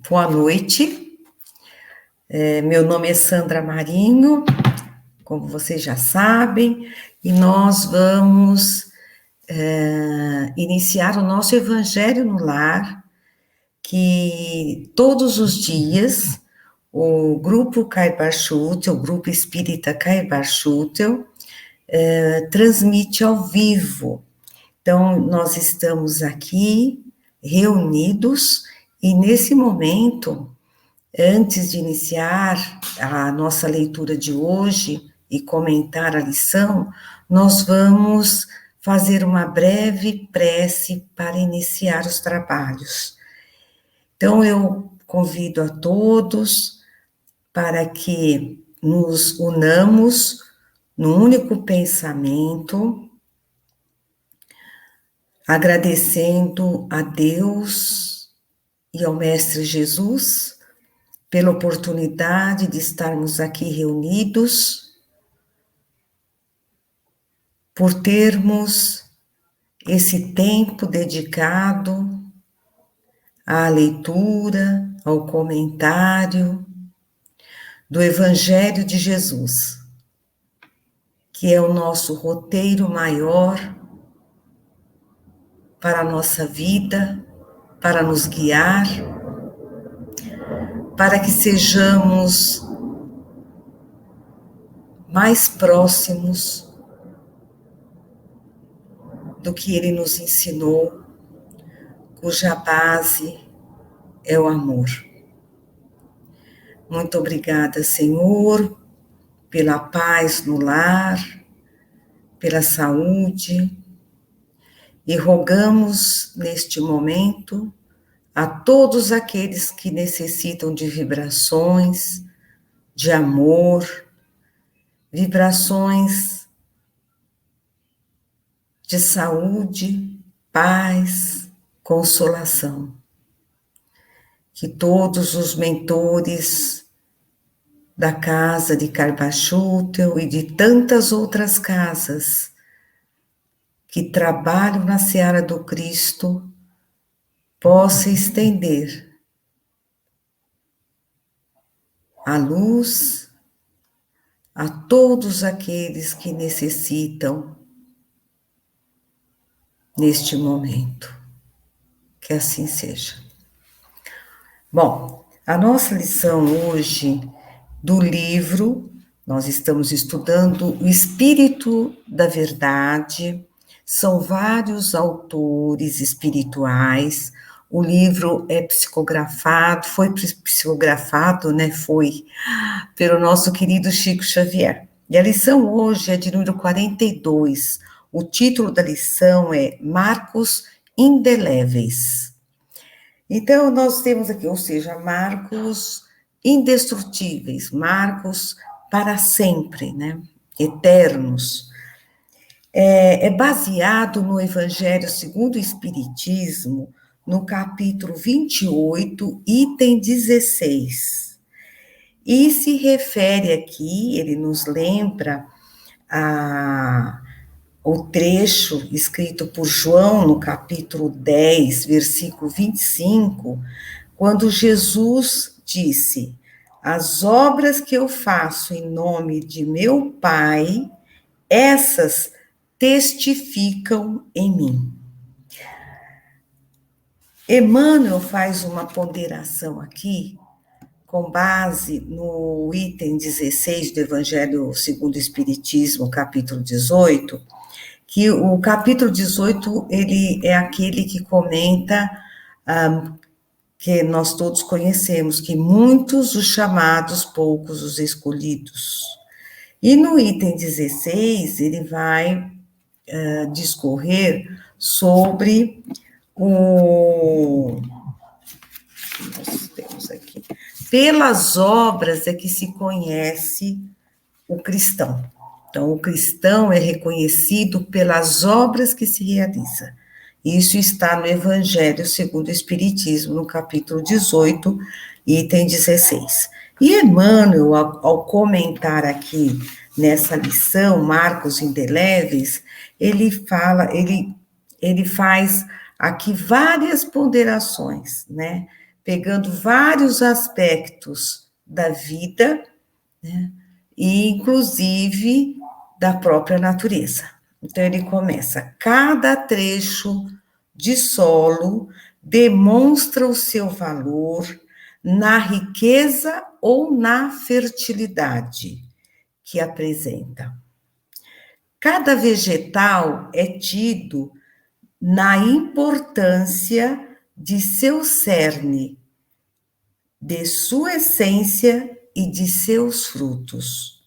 Boa noite, meu nome é Sandra Marinho, como vocês já sabem, e nós vamos iniciar o nosso Evangelho no Lar, que todos os dias o Grupo Caibar Schutel, o Grupo Espírita Caibar Schutel, transmite ao vivo. Então, nós estamos aqui reunidos e nesse momento, antes de iniciar a nossa leitura de hoje e comentar a lição, nós vamos fazer uma breve prece para iniciar os trabalhos. Então, eu convido a todos para que nos unamos num único pensamento, agradecendo a Deus e ao Mestre Jesus pela oportunidade de estarmos aqui reunidos, por termos esse tempo dedicado à leitura, ao comentário do Evangelho de Jesus, que é o nosso roteiro maior para a nossa vida, para nos guiar, para que sejamos mais próximos do que ele nos ensinou, cuja base é o amor. Muito obrigada, Senhor, pela paz no lar, pela saúde, e rogamos neste momento a todos aqueles que necessitam de vibrações, de amor, vibrações de saúde, paz, consolação. Que todos os mentores da casa de Caibar Schutel e de tantas outras casas que trabalham na seara do Cristo possam estender a luz a todos aqueles que necessitam neste momento. Que assim seja. Bom, a nossa lição hoje do livro, nós estamos estudando o Espírito da Verdade, são vários autores espirituais, o livro é psicografado, foi psicografado, né, foi pelo nosso querido Chico Xavier. E a lição hoje é de número 42, o título da lição é Marcos Indeléveis. Então, nós temos aqui, ou seja, marcos indestrutíveis, marcos para sempre, né? Eternos. É baseado no Evangelho segundo o Espiritismo, no capítulo 28, item 16. E se refere aqui, ele nos lembra o trecho escrito por João no capítulo 10, versículo 25, quando Jesus disse: as obras que eu faço em nome de meu Pai, essas testificam em mim. Emmanuel faz uma ponderação aqui, com base no item 16 do Evangelho segundo o Espiritismo, capítulo 18, que o capítulo 18, ele é aquele que comenta, que nós todos conhecemos, que muitos os chamados, poucos os escolhidos. E no item 16, ele vai discorrer sobre nós temos aqui, pelas obras é que se conhece o cristão. Então, o cristão é reconhecido pelas obras que se realiza. Isso está no Evangelho segundo o Espiritismo, no capítulo 18, item 16. E Emmanuel, ao comentar aqui nessa lição, Marcos Indeléveis, ele faz aqui várias ponderações, né? pegando vários aspectos da vida, né, e inclusive da própria natureza. Então, ele começa: cada trecho de solo demonstra o seu valor na riqueza ou na fertilidade que apresenta. Cada vegetal é tido na importância de seu cerne, de sua essência e de seus frutos.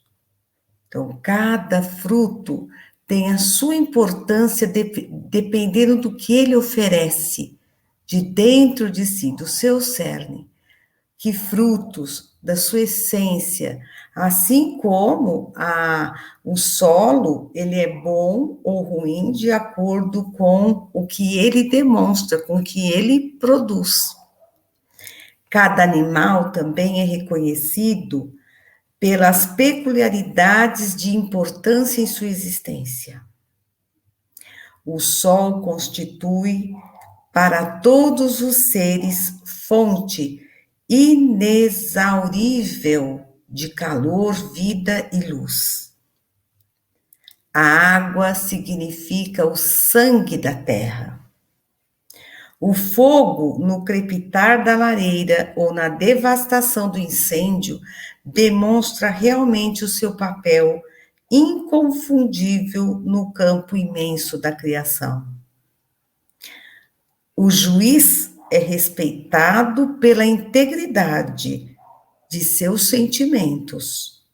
Então, cada fruto tem a sua importância dependendo do que ele oferece, de dentro de si, do seu cerne. Que frutos da sua essência, assim como o solo, ele é bom ou ruim de acordo com o que ele demonstra, com o que ele produz. Cada animal também é reconhecido pelas peculiaridades de importância em sua existência. O sol constitui para todos os seres fonte inexaurível de calor, vida e luz. A água significa o sangue da terra. O fogo, no crepitar da lareira ou na devastação do incêndio, demonstra realmente o seu papel inconfundível no campo imenso da criação. O juiz é respeitado pela integridade de seus sentimentos,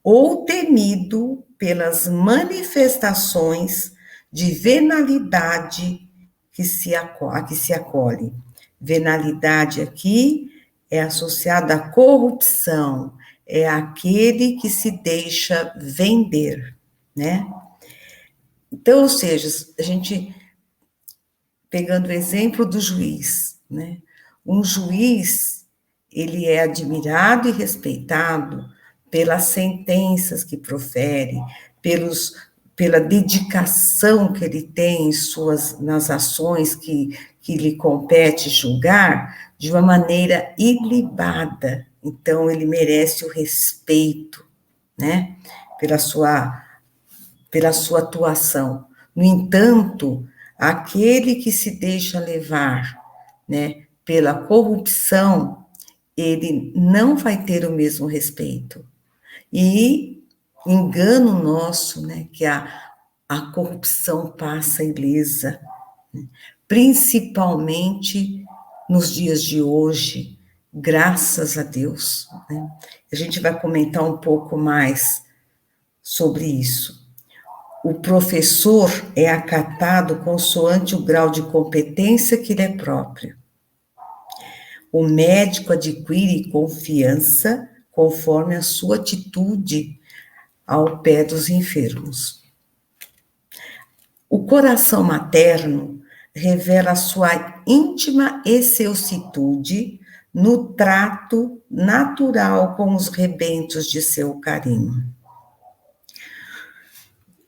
ou temido pelas manifestações de venalidade a que se acolhe. Venalidade aqui é associada à corrupção, é aquele que se deixa vender, né? Então, ou seja, a gente, pegando o exemplo do juiz, né? Um juiz, ele é admirado e respeitado pelas sentenças que profere, pela dedicação que ele tem nas ações que lhe compete julgar, de uma maneira ilibada. Então, ele merece o respeito, né? Pela sua atuação. No entanto, aquele que se deixa levar, né, pela corrupção, ele não vai ter o mesmo respeito. E engano nosso, né, que a corrupção passa ilesa, né, principalmente nos dias de hoje, graças a Deus, né? A gente vai comentar um pouco mais sobre isso. O professor é acatado consoante o grau de competência que lhe é próprio. O médico adquire confiança conforme a sua atitude ao pé dos enfermos. O coração materno revela sua íntima excelsitude no trato natural com os rebentos de seu carinho.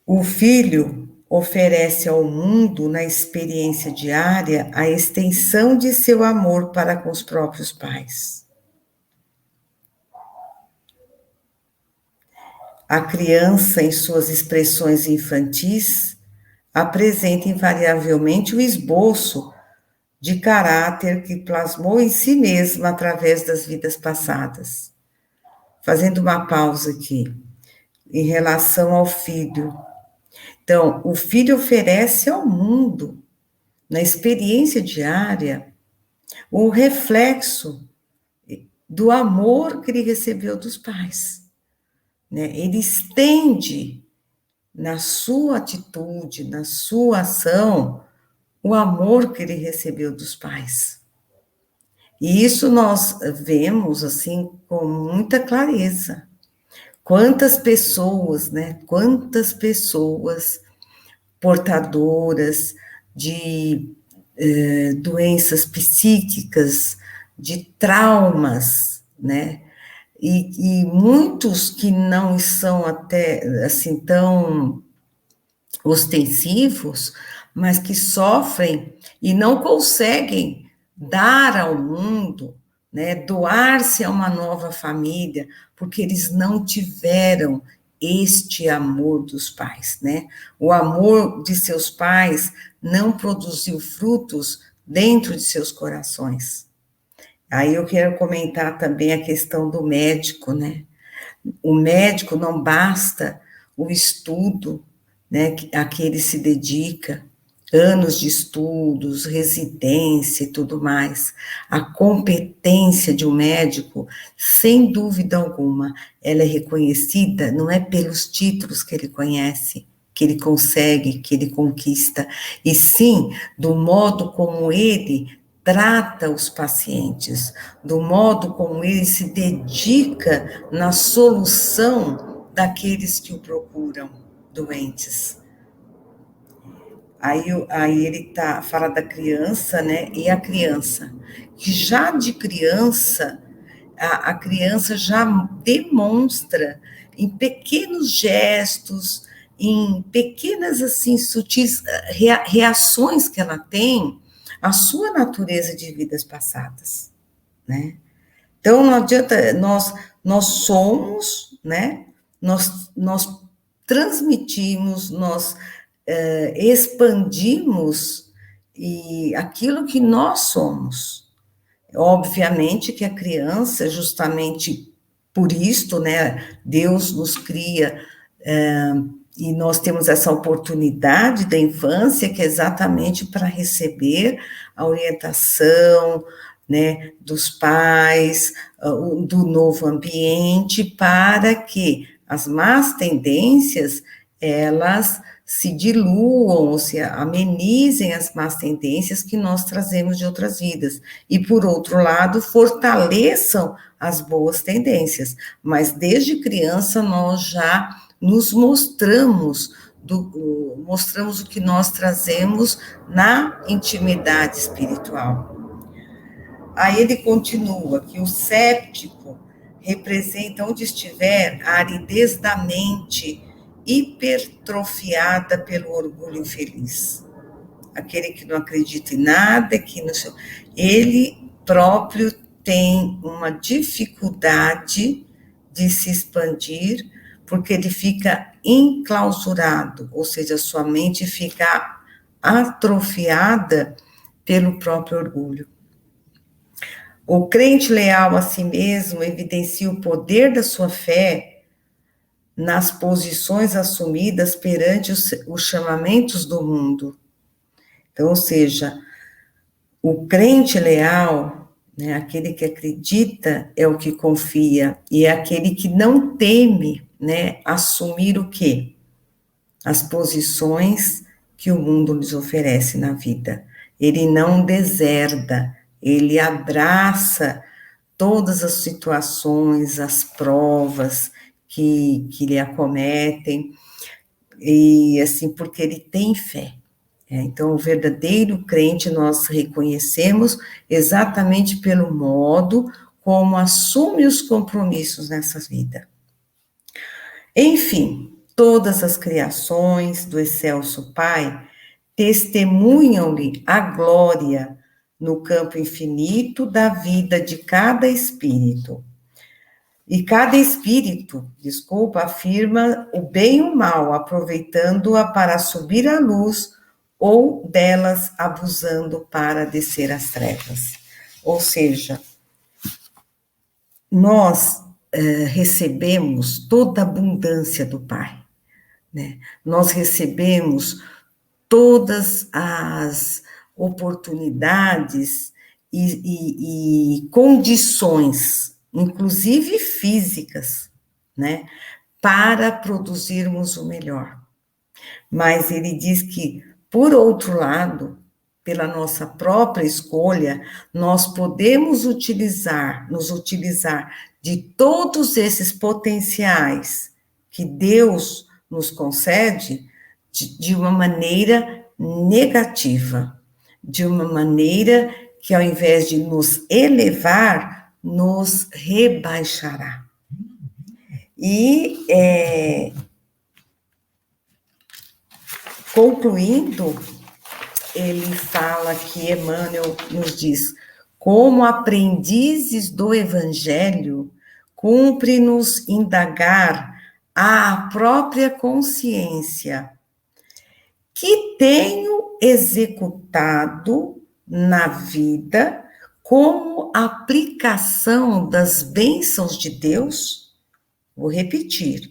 O filho oferece ao mundo, na experiência diária, a extensão de seu amor para com os próprios pais. A criança, em suas expressões infantis, apresenta invariavelmente o esboço de caráter que plasmou em si mesma através das vidas passadas. Fazendo uma pausa aqui, em relação ao filho. Então, o filho oferece ao mundo, na experiência diária, o reflexo do amor que ele recebeu dos pais, né? Ele estende na sua atitude, na sua ação, o amor que ele recebeu dos pais. E isso nós vemos, assim, com muita clareza. Quantas pessoas, né? Quantas pessoas portadoras de doenças psíquicas, de traumas, né? E muitos que não são até assim tão ostensivos, mas que sofrem e não conseguem dar ao mundo né, doar-se a uma nova família, porque eles não tiveram este amor dos pais, né? O amor de seus pais não produziu frutos dentro de seus corações. Aí eu quero comentar também a questão do médico, né? O médico não basta o estudo, né, a que ele se dedica, anos de estudos, residência e tudo mais. A competência de um médico, sem dúvida alguma, ela é reconhecida, não é pelos títulos que ele conhece, que ele consegue, que ele conquista, e sim do modo como ele trata os pacientes, do modo como ele se dedica na solução daqueles que o procuram doentes. Aí ele fala da criança, né? E a criança, que já de criança, a criança já demonstra em pequenos gestos, em pequenas, assim, sutis reações que ela tem, a sua natureza de vidas passadas, né? Então, não adianta, nós somos, né? Nós transmitimos, nós expandimos aquilo que nós somos. Obviamente que a criança, justamente por isto, né? Deus nos cria e nós temos essa oportunidade da infância, que é exatamente para receber a orientação, né, dos pais, do novo ambiente, para que as más tendências, elas se diluam, ou se amenizem as más tendências que nós trazemos de outras vidas. E, por outro lado, fortaleçam as boas tendências. Mas, desde criança, nós já nos mostramos o que nós trazemos na intimidade espiritual. Aí ele continua que o séptico representa, onde estiver, a aridez da mente hipertrofiada pelo orgulho infeliz. Aquele que não acredita em nada, ele próprio tem uma dificuldade de se expandir, porque ele fica enclausurado, ou seja, sua mente fica atrofiada pelo próprio orgulho. O crente leal a si mesmo evidencia o poder da sua fé nas posições assumidas perante os chamamentos do mundo. Então, ou seja, o crente leal, né, aquele que acredita é o que confia, e é aquele que não teme, né, assumir o quê? As posições que o mundo lhes oferece na vida. Ele não deserda, ele abraça todas as situações, as provas que lhe acometem, e assim, porque ele tem fé. Então, o verdadeiro crente nós reconhecemos exatamente pelo modo como assume os compromissos nessa vida. Enfim, todas as criações do excelso Pai testemunham-lhe a glória no campo infinito da vida de cada espírito. E cada espírito, afirma o bem e o mal, aproveitando-a para subir à luz ou delas abusando para descer às trevas. Ou seja, nós recebemos toda a abundância do Pai, né? Nós recebemos todas as oportunidades e condições, inclusive físicas, né, para produzirmos o melhor. Mas ele diz que, por outro lado, pela nossa própria escolha, nós podemos nos utilizar de todos esses potenciais que Deus nos concede de uma maneira negativa, de uma maneira que, ao invés de nos elevar, nos rebaixará. E, concluindo, ele fala que Emmanuel nos diz: Como aprendizes do Evangelho, cumpre-nos indagar à própria consciência que tenho executado na vida como aplicação das bênçãos de Deus. Vou repetir,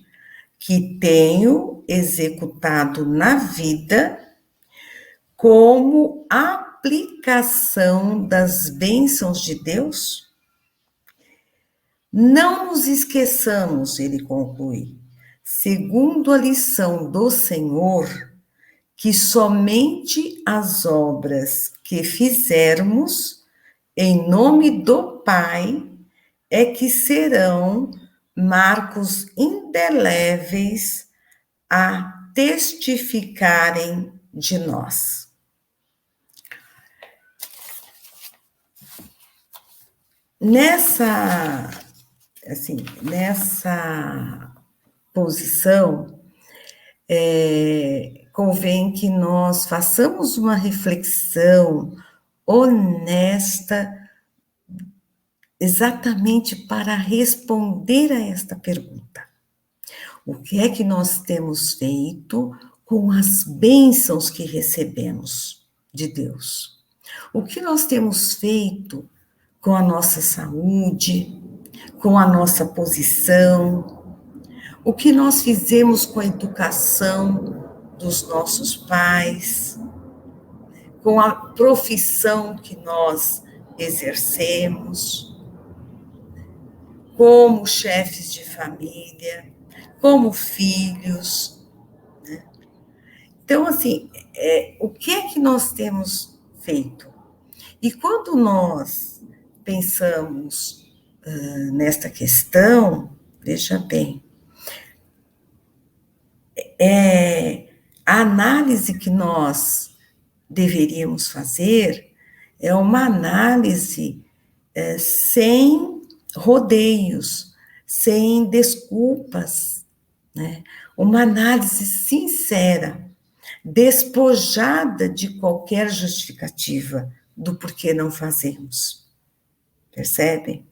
que tenho executado na vida como aplicação das bênçãos de Deus. Não nos esqueçamos, ele conclui, segundo a lição do Senhor, que somente as obras que fizermos em nome do Pai é que serão marcos indeléveis a testificarem de nós. Nessa posição, convém que nós façamos uma reflexão honesta, exatamente para responder a esta pergunta. O que é que nós temos feito com as bênçãos que recebemos de Deus? O que nós temos feito com a nossa saúde, com a nossa posição? O que nós fizemos com a educação dos nossos pais, com a profissão que nós exercemos, como chefes de família, como filhos, né? Então, assim, o que é que nós temos feito? E quando nós pensamos nesta questão, veja bem, a análise que nós deveríamos fazer é uma análise sem rodeios, sem desculpas, né? Uma análise sincera, despojada de qualquer justificativa do porquê não fazemos. Percebem?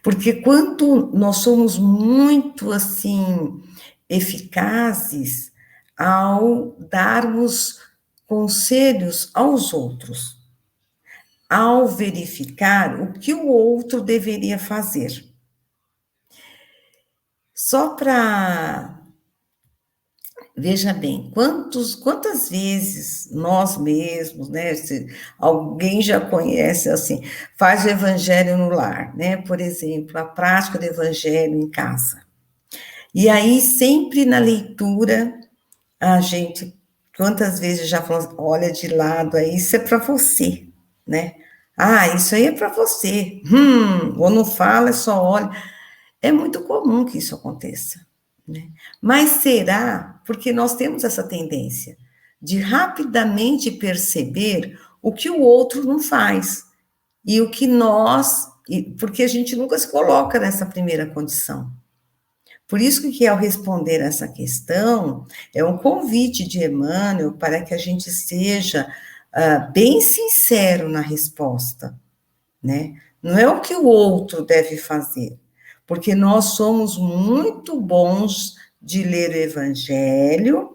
Porque quando nós somos muito, assim, eficazes ao darmos conselhos aos outros, ao verificar o que o outro deveria fazer. Só para... Veja bem, quantas vezes nós mesmos, né, se alguém já conhece, assim, faz o evangelho no lar, né, por exemplo, a prática do evangelho em casa. E aí, sempre na leitura, a gente, quantas vezes já falou, olha de lado aí, isso é para você, né? Ah, isso aí é para você. Ou não fala, só olha. É muito comum que isso aconteça, né? Mas será porque nós temos essa tendência de rapidamente perceber o que o outro não faz e o que porque a gente nunca se coloca nessa primeira condição. Por isso que ao responder essa questão, é um convite de Emmanuel para que a gente seja bem sincero na resposta, né? Não é o que o outro deve fazer, porque nós somos muito bons de ler o Evangelho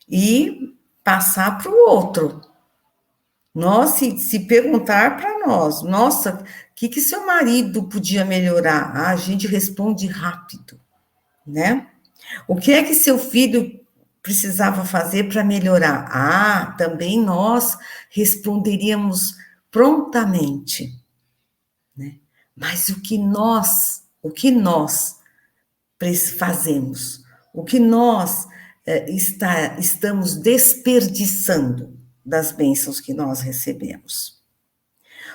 e passar para o outro. Nós, se perguntar para nós, nossa, o que seu marido podia melhorar? A gente responde rápido, né? O que é que seu filho precisava fazer para melhorar? Ah, também nós responderíamos prontamente, né? Mas o que nós fazemos, o que nós estamos desperdiçando das bênçãos que nós recebemos?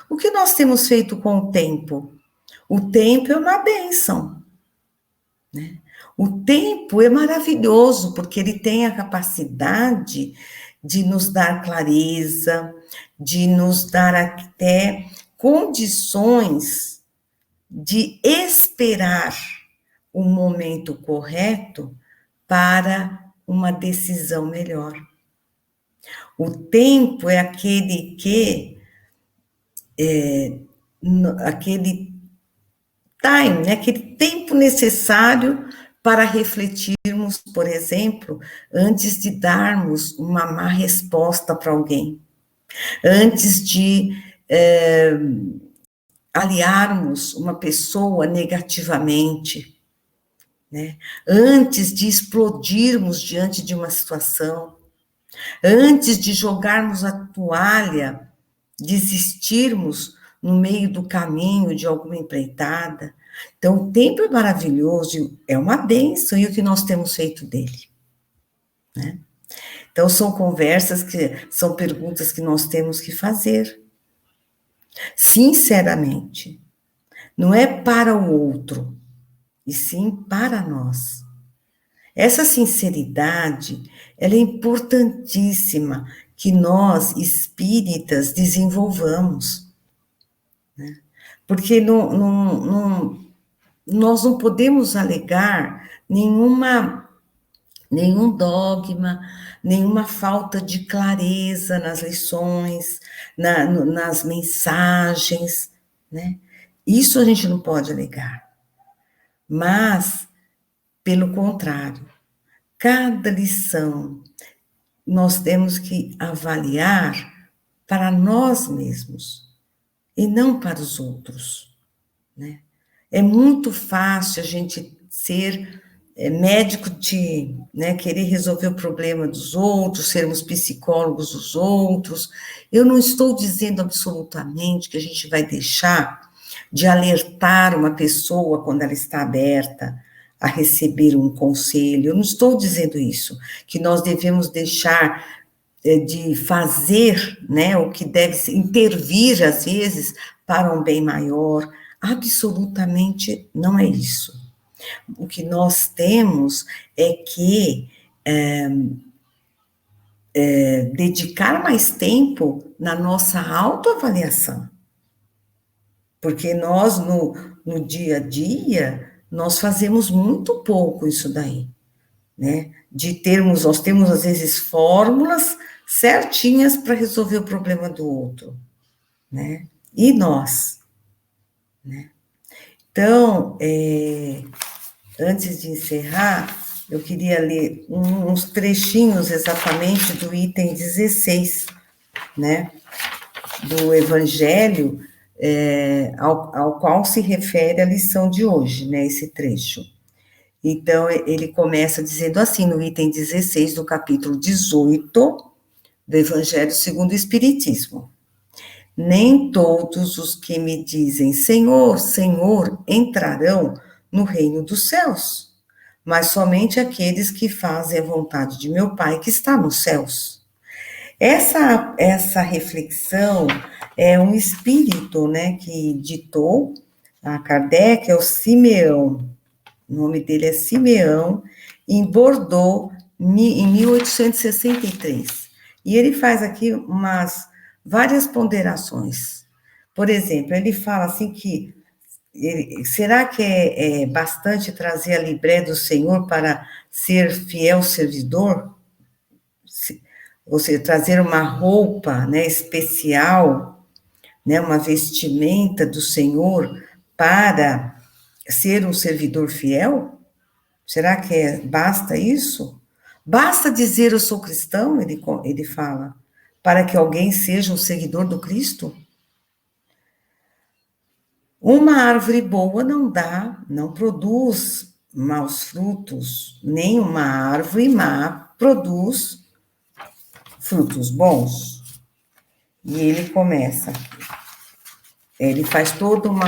O que nós temos feito com o tempo? O tempo é uma bênção, né? O tempo é maravilhoso, porque ele tem a capacidade de nos dar clareza, de nos dar até condições de esperar o momento correto para uma decisão melhor. O tempo é aquele que aquele time, né, aquele tempo necessário para refletirmos, por exemplo, antes de darmos uma má resposta para alguém, antes de aliarmos uma pessoa negativamente, né? Antes de explodirmos diante de uma situação, antes de jogarmos a toalha, desistirmos no meio do caminho de alguma empreitada. Então, o tempo é maravilhoso, é uma bênção, e o que nós temos feito dele, né? Então, são conversas são perguntas que nós temos que fazer, sinceramente. Não é para o outro, e sim para nós. Essa sinceridade, ela é importantíssima que nós, espíritas, desenvolvamos, né? Porque nós não podemos alegar nenhum dogma, nenhuma falta de clareza nas lições, nas mensagens, né? Isso a gente não pode alegar. Mas, pelo contrário, cada lição nós temos que avaliar para nós mesmos e não para os outros, né? É muito fácil a gente ser médico de, né, querer resolver o problema dos outros, sermos psicólogos dos outros. Eu não estou dizendo absolutamente que a gente vai deixar de alertar uma pessoa quando ela está aberta a receber um conselho. Eu não estou dizendo isso, que nós devemos deixar de fazer, né, o que deve ser, intervir, às vezes, para um bem maior. Absolutamente não é isso. O que nós temos é que dedicar mais tempo na nossa autoavaliação. Porque nós, no dia a dia, nós fazemos muito pouco isso daí, né? Nós temos, às vezes, fórmulas certinhas para resolver o problema do outro, né? E nós, né? Então, antes de encerrar, eu queria ler uns trechinhos exatamente do item 16, né? Do Evangelho, ao qual se refere a lição de hoje, né? Esse trecho. Então, ele começa dizendo assim, no item 16 do capítulo 18 do Evangelho segundo o Espiritismo. Nem todos os que me dizem Senhor, Senhor, entrarão no reino dos céus, mas somente aqueles que fazem a vontade de meu Pai que está nos céus. Essa reflexão é um espírito, né, que ditou a Kardec, é o Simeão. O nome dele é Simeão, em Bordeaux, em 1863. E ele faz aqui várias ponderações. Por exemplo, ele fala assim que será que é bastante trazer a libré do Senhor para ser fiel servidor? Ou seja, trazer uma roupa, né, especial, né, uma vestimenta do Senhor para ser um servidor fiel? Será que basta isso? Basta dizer eu sou cristão, ele fala, para que alguém seja um seguidor do Cristo? Uma árvore boa não produz maus frutos, nem uma árvore má produz frutos bons. E ele faz toda uma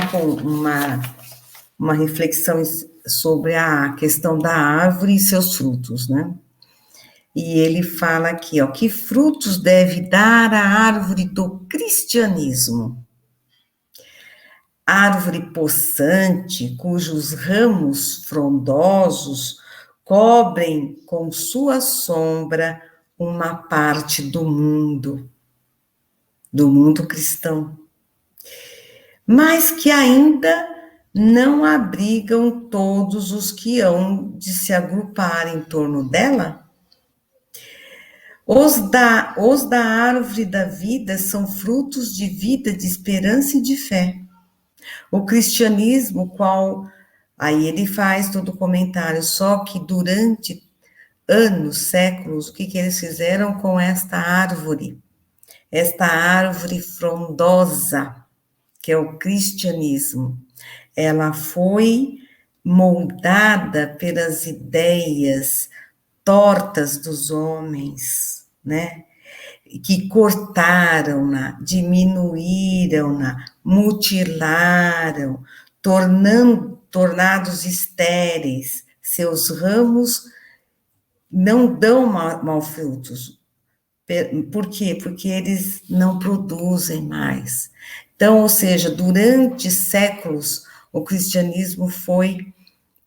reflexão sobre a questão da árvore e seus frutos, né? E ele fala aqui, ó, que frutos deve dar a árvore do cristianismo? Árvore possante, cujos ramos frondosos cobrem com sua sombra uma parte do mundo cristão, mas que ainda não abrigam todos os que hão de se agrupar em torno dela? Os da árvore da vida são frutos de vida, de esperança e de fé. O cristianismo, qual... Aí ele faz todo o comentário, só que durante anos, séculos, o que eles fizeram com esta árvore? Esta árvore frondosa, que é o cristianismo, ela foi moldada pelas ideias tortas dos homens, né? Que cortaram-na, diminuíram-na, mutilaram, tornados estéreis, seus ramos não dão mal frutos. Por quê? Porque eles não produzem mais. Então, ou seja, durante séculos, o cristianismo foi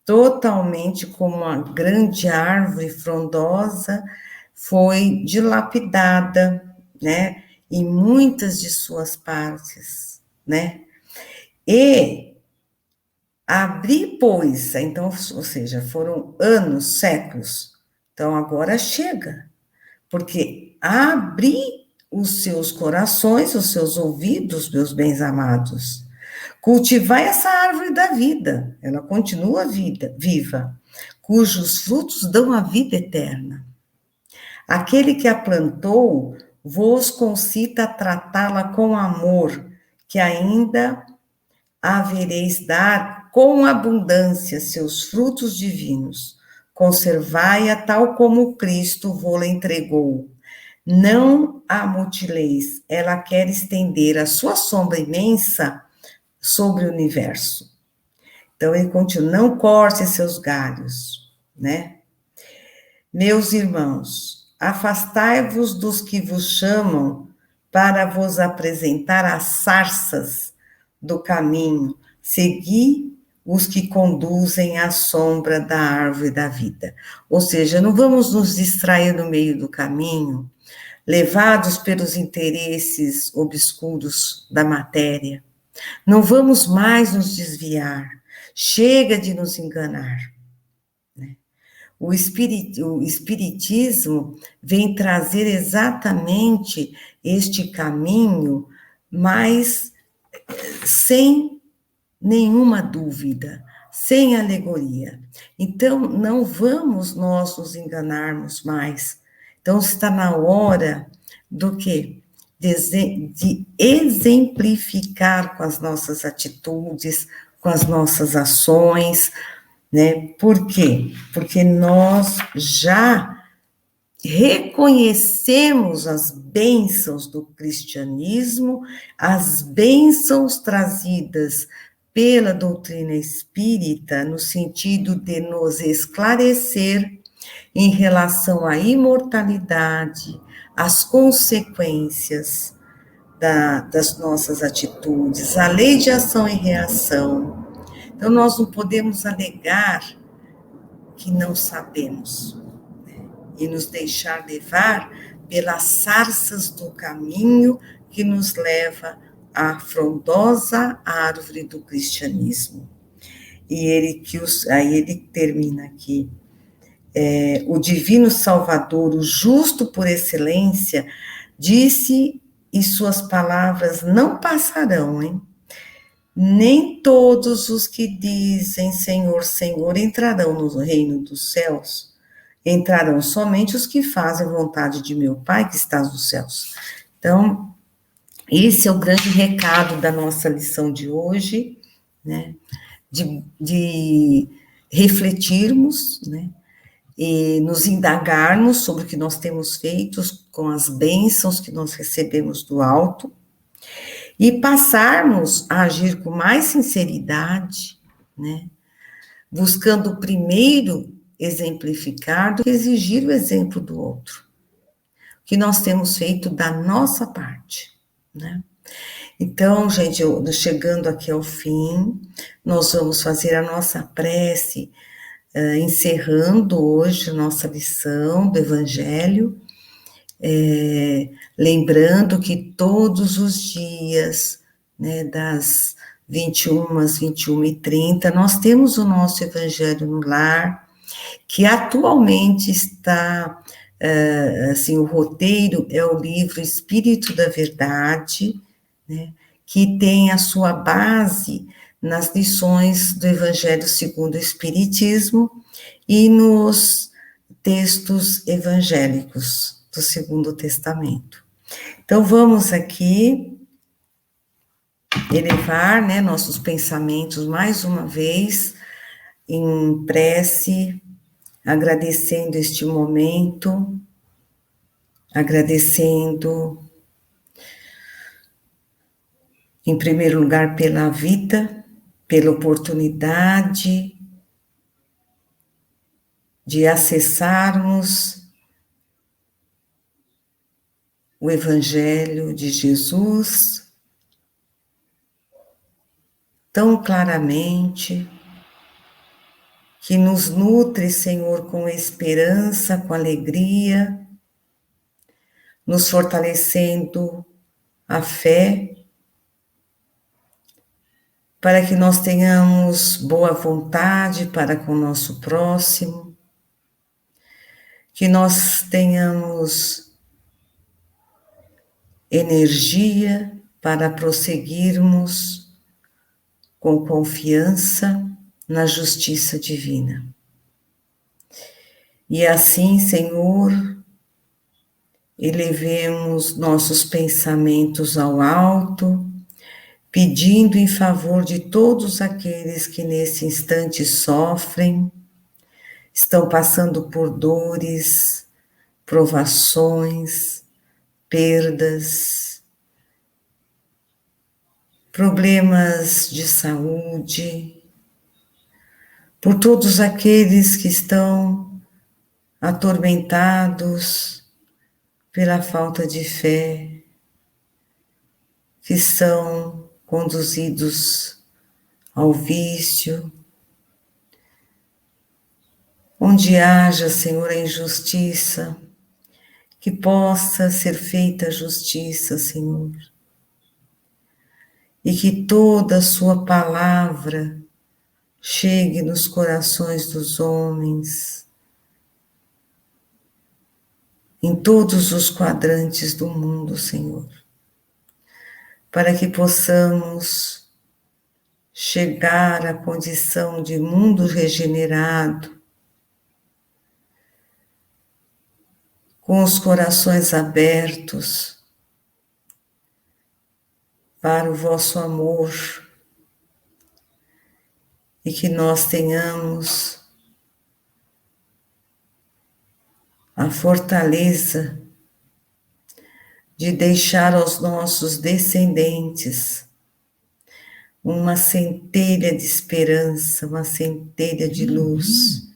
totalmente como uma grande árvore frondosa, foi dilapidada, né, em muitas de suas partes, né, e abrir, pois, então, ou seja, foram anos, séculos, então agora chega, porque abrir os seus corações, os seus ouvidos, meus bens amados, cultivar essa árvore da vida, ela continua viva, cujos frutos dão a vida eterna. Aquele que a plantou, vos concita a tratá-la com amor, que ainda havereis dar com abundância seus frutos divinos. Conservai-a tal como Cristo vô-la entregou. Não a mutileis, ela quer estender a sua sombra imensa sobre o universo. Então ele continua, não corte seus galhos, né? Meus irmãos, afastai-vos dos que vos chamam para vos apresentar as sarças do caminho, segui os que conduzem à sombra da árvore da vida. Ou seja, não vamos nos distrair no meio do caminho, levados pelos interesses obscuros da matéria. Não vamos mais nos desviar. Chega de nos enganar. Né? O Espiritismo vem trazer exatamente este caminho, mas sem nenhuma dúvida, sem alegoria. Então, não vamos nós nos enganarmos mais. Então, está na hora do quê? De exemplificar com as nossas atitudes, com as nossas ações, né? Por quê? Porque nós já reconhecemos as bênçãos do cristianismo, as bênçãos trazidas pela doutrina espírita, no sentido de nos esclarecer em relação à imortalidade, às consequências das nossas atitudes, a lei de ação e reação. Então, nós não podemos alegar que não sabemos, né? E nos deixar levar pelas sarças do caminho que nos leva à frondosa árvore do cristianismo. E aí ele termina aqui. O divino Salvador, o justo por excelência, disse, e suas palavras não passarão, hein? Nem todos os que dizem Senhor, Senhor entrarão no reino dos céus. Entrarão somente os que fazem vontade de meu Pai que está nos céus. Então, esse é o grande recado da nossa lição de hoje, né? De refletirmos, né? E nos indagarmos sobre o que nós temos feito com as bênçãos que nós recebemos do alto, e passarmos a agir com mais sinceridade, né? Buscando primeiro exemplificar do que exigir o exemplo do outro. O que nós temos feito da nossa parte, né? Então, gente, chegando aqui ao fim, nós vamos fazer a nossa prece, encerrando hoje a nossa lição do Evangelho, lembrando que todos os dias, né, das 21 às 21h30, nós temos o nosso Evangelho no Lar, que atualmente está, assim, o roteiro é o livro Espírito da Verdade, né, que tem a sua base nas lições do Evangelho segundo o Espiritismo e nos textos evangélicos do Segundo Testamento. Então, vamos aqui elevar, né, nossos pensamentos mais uma vez em prece, agradecendo este momento, agradecendo, em primeiro lugar, pela vida, pela oportunidade de acessarmos o Evangelho de Jesus tão claramente, que nos nutre, Senhor, com esperança, com alegria, nos fortalecendo a fé, para que nós tenhamos boa vontade para com o nosso próximo, que nós tenhamos energia para prosseguirmos com confiança na justiça divina. E assim, Senhor, elevemos nossos pensamentos ao alto, pedindo em favor de todos aqueles que nesse instante sofrem, estão passando por dores, provações, perdas, problemas de saúde, por todos aqueles que estão atormentados pela falta de fé, que são conduzidos ao vício, onde haja, Senhor, a injustiça, que possa ser feita a justiça, Senhor, e que toda a sua palavra chegue nos corações dos homens, em todos os quadrantes do mundo, Senhor, para que possamos chegar à condição de mundo regenerado, com os corações abertos para o vosso amor, e que nós tenhamos a fortaleza de deixar aos nossos descendentes uma centelha de esperança, uma centelha de luz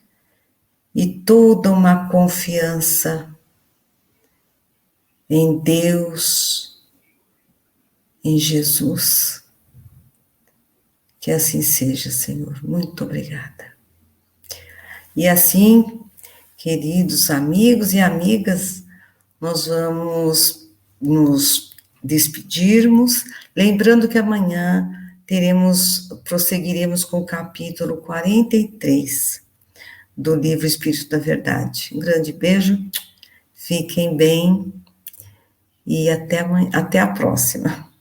e toda uma confiança em Deus, em Jesus. Que assim seja, Senhor. Muito obrigada. E assim, queridos amigos e amigas, nós vamos nos despedirmos, lembrando que amanhã prosseguiremos com o capítulo 43 do livro Espírito da Verdade. Um grande beijo, fiquem bem e até a próxima.